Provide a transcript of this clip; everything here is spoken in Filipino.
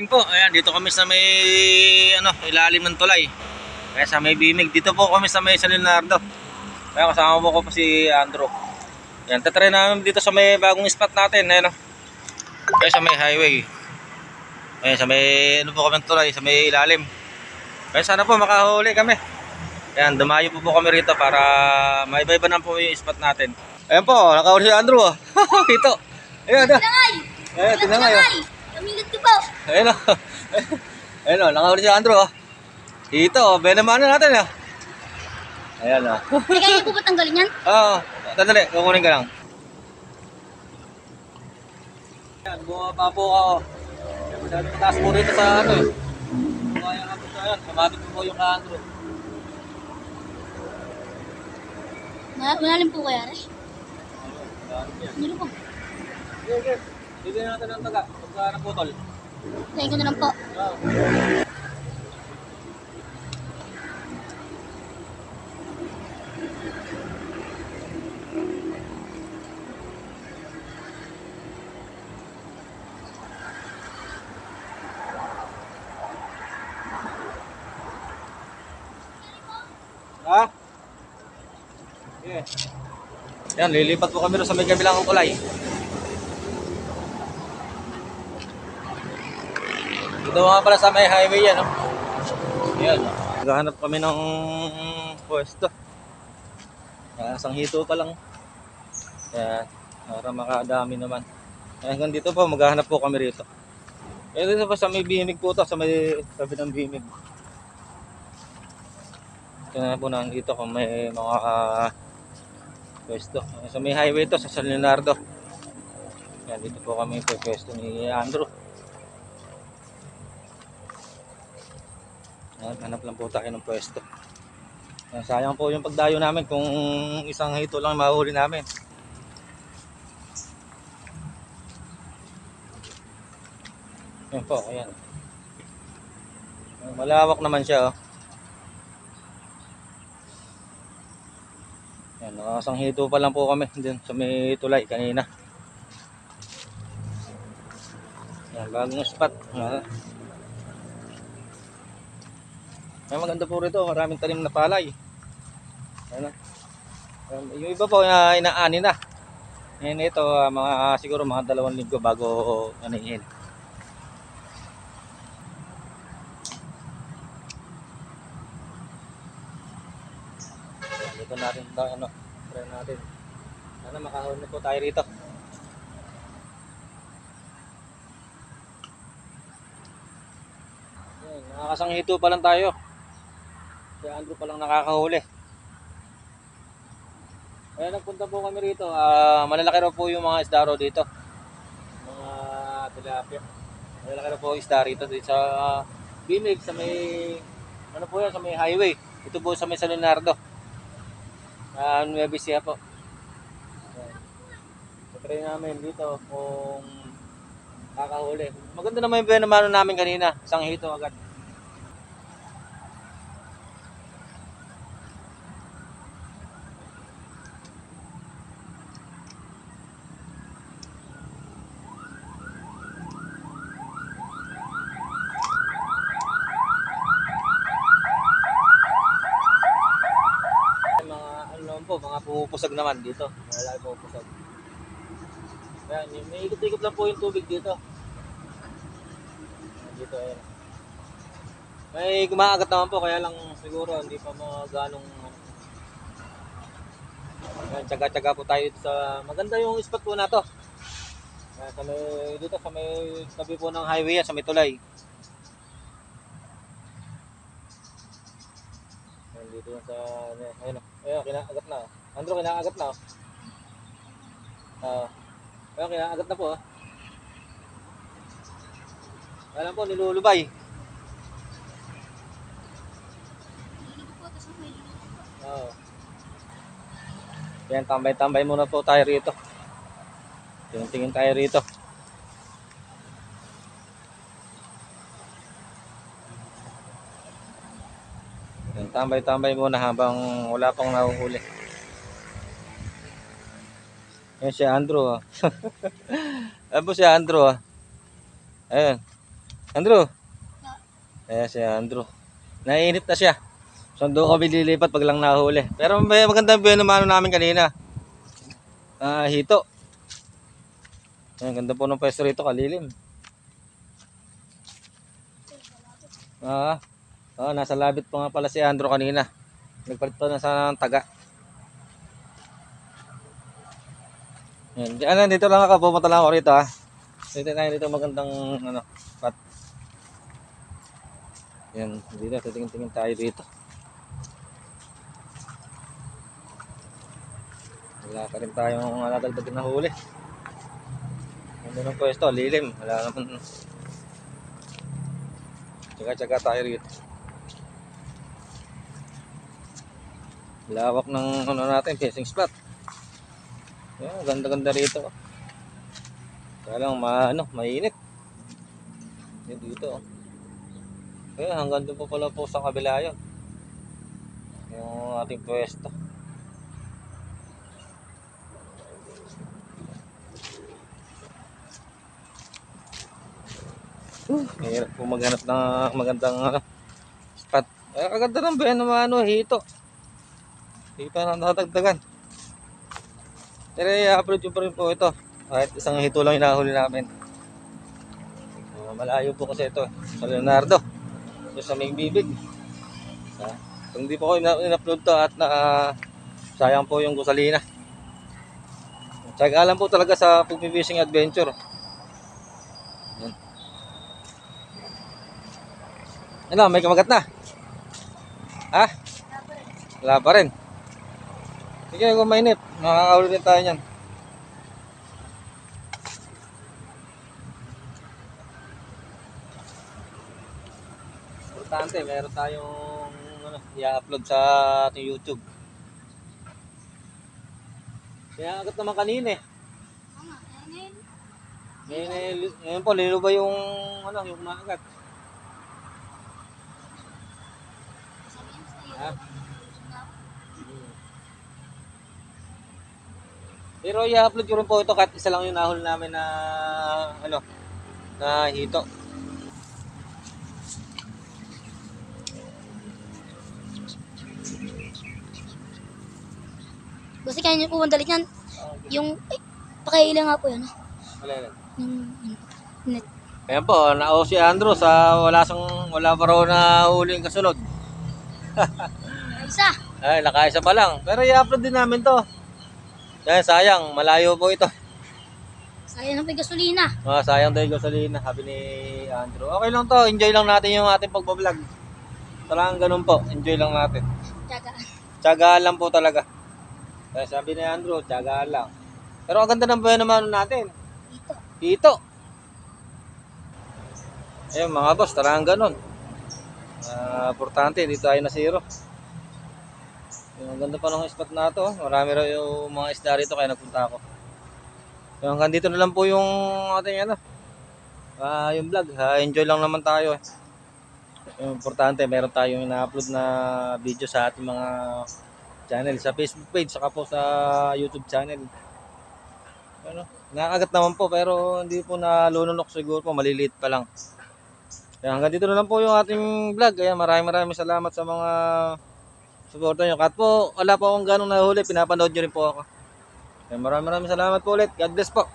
Po, ayan, dito kami sa may ilalim ng tulay. Kaya sa may Bimig, dito po kami sa may San Leonardo. Kaya kasama mo ko po si Andrew. Ayan, tatry namin dito sa may bagong spot natin, ayan. Kaya sa may highway. Ayan, sa may po kami ng tulay, sa may ilalim. Kaya sana po makahuli kami. Ayan, dumayo po kami rito para maiba-iba na po yung spot natin. Ayan po, nakahuli si Andrew. Ito. Ayan, ayan, tinangay. Kamilot ko po. Ayun o. Ayun o, nakahuli si Andrew o. Dito, benamano natin o. Ayan o. Ay, kaya po ba tanggalin yan? Oo, dadali, kukunin ka lang. Ayan, bumaba po ako. Madami mataas po rito sa ano eh. Kaya nga po siya yan, kamabit po yung ka Andrew. Malalim po kaya rin? Ano po? Okay. Bigyan natin ng taga, pagka naputol. Thank you na lang po. Ha? Okay. Yan, lilipat po kami sa may kabilang kulay. Dito nga pala sa may highway yan, no? Yan. Naghahanap kami ng pwesto. Isang hito pa lang. Kaya, para makadami naman. Hanggang dito po, maghahanap po kami rito. Kaya dito pa sa may Bimig po to, sa may sabi ng Bimig. Ito na po nandito kung may mga pwesto. Sa may highway to, sa San Leonardo. Yan, dito po kami po pwesto ni Andrew. Hanap lang po tayo ng pwesto. Sayang po yung pagdayo namin kung isang hito lang mahuli namin. Yan po, ayan. Malawak naman siya, oh. Yan, isang hito pa lang po kami din sa may tulay kanina. Yan, bagong spot. May maganda po rito, maraming tanim na palay. Ano? Yung iba po inaani na. Ngayon ito mga siguro mga 2 linggo bago anihin. Dito natin try natin. Sana makahuli na po tayo rito. Yan, nakakasang hito pa lang tayo. Si Andrew pa lang nakakahuli. Kaya nagpunta po kami rito. Malalaki raw po yung mga isda dito. Mga tilapia. Malalaki raw po isda rito sa Bimig, sa may po yan, sa may highway. Ito po sa may San Leonardo. Nueva Ecija po. Try namin dito kung kakahuli. Maganda naman yung benamano namin kanina. Isang hito agad. Mga pumupusag naman dito. Malaki pumupusag. Yan, may ikot-ikot lang po yung tubig dito. Dito, ayan. May gumaagat naman po, kaya lang siguro hindi pa ganong tsaga-tsaga po tayo dito sa maganda yung spot po na to. Sa may, dito sa may tabi po ng highway yan, sa may tulay. Dito sa ayun, kinaagat na. Andrew, kinaagat na. Ayun, kinaagat na po. Alam po, nilulubay. Yan, tambay-tambay muna po tayo rito. Tingin-tingin tayo rito. Tambay-tambay muna habang wala pang nahuhuli. Yan si Andrew. Ayan po si Andrew. Ayan. Andrew. Ayan si Andrew. Naiinit na siya. So doon kami lilipat pag lang nahuli. Pero may magandang view naman namin kanina. Hito. Ayan, ganda po ng pwesto rito, kalilim. Nasa labit po nga pala si Andrew kanina. Nagpalit pa na sa taga. Yan, dito lang ako, pumunta lang ako rito ha. Dito magandang spot. Yan, dito, titingin-tingin tayo dito. Wala pa rin tayong nadagdag na huli. Ano ng pwesto, lilim. Wala naman. Tsaga-tsaga tayo rito. Lawak ng natin, fishing spot. Yan, ganda-ganda rito. Kaya lang mainit. Yan dito. Kaya hanggang doon po pala po sa kabila yun. Yung ating pwesto. Mahirap po maghanap ng magandang spot. Kaganda ng bayan hito. Hindi pa natagdagan. Pero i-upload ko pa rin po ito. Kahit isang hito lang hinahuli namin. Malayo po kasi ito. Sa Leonardo. So, sa may bibig. Kung hindi po ko in-upload to at sayang po yung gusalina. Tsaga lang po talaga sa pag-fishing adventure. Yan. Ano, may kamagat na? Ha? Wala pa rin. Sige, kung mainit, makakahuli din tayo niyan. Importante, meron tayong i-upload sa ating YouTube. Kaya agad naman kanina eh. Ngayon po, lilo ba yung yung kumagat? Ha? Pero i-upload ko rin po ito kahit isa lang yung nahuli namin na na hito. Kasi kaya niyo po mandalik yan. Yung, pakailan nga po yan. Wala. Yung, net. Ayan po, nao si Andrew sa wala pa raw na huling kasunod. Isa. Ay, nakaisa pa lang. Pero i-upload din namin to. Dahil sayang, malayo po ito. Sayang ng gasolina. Sayang dahil gasolina, sabi ni Andrew. Okay lang to, enjoy lang natin yung ating pagbablog. Talagang ganun po, enjoy lang natin. Tiyagaan lang po talaga. Kaya sabi ni Andrew, tiyagaan lang. Pero ang ganda ng buhay naman natin. Dito. Ayun mga boss, talagang ganun. Importante, dito tayo na zero. Yung ganda pa ng spot na to. Marami raw yung mga isda rito kaya nagpunta ako. So, hanggang dito na lang po yung ating yung vlog. Enjoy lang naman tayo. Yung importante, meron tayong ina-upload na video sa ating mga channel. Sa Facebook page, saka po sa YouTube channel. Nakakagat naman po pero hindi po nalununok siguro po. Maliliit pa lang. Kaya hanggang dito na lang po yung ating vlog. Kaya maraming salamat sa mga suporta nyo. Kahit po wala po akong ganong nahuli, pinapanood nyo rin po ako. Kaya maraming salamat po ulit. God bless po.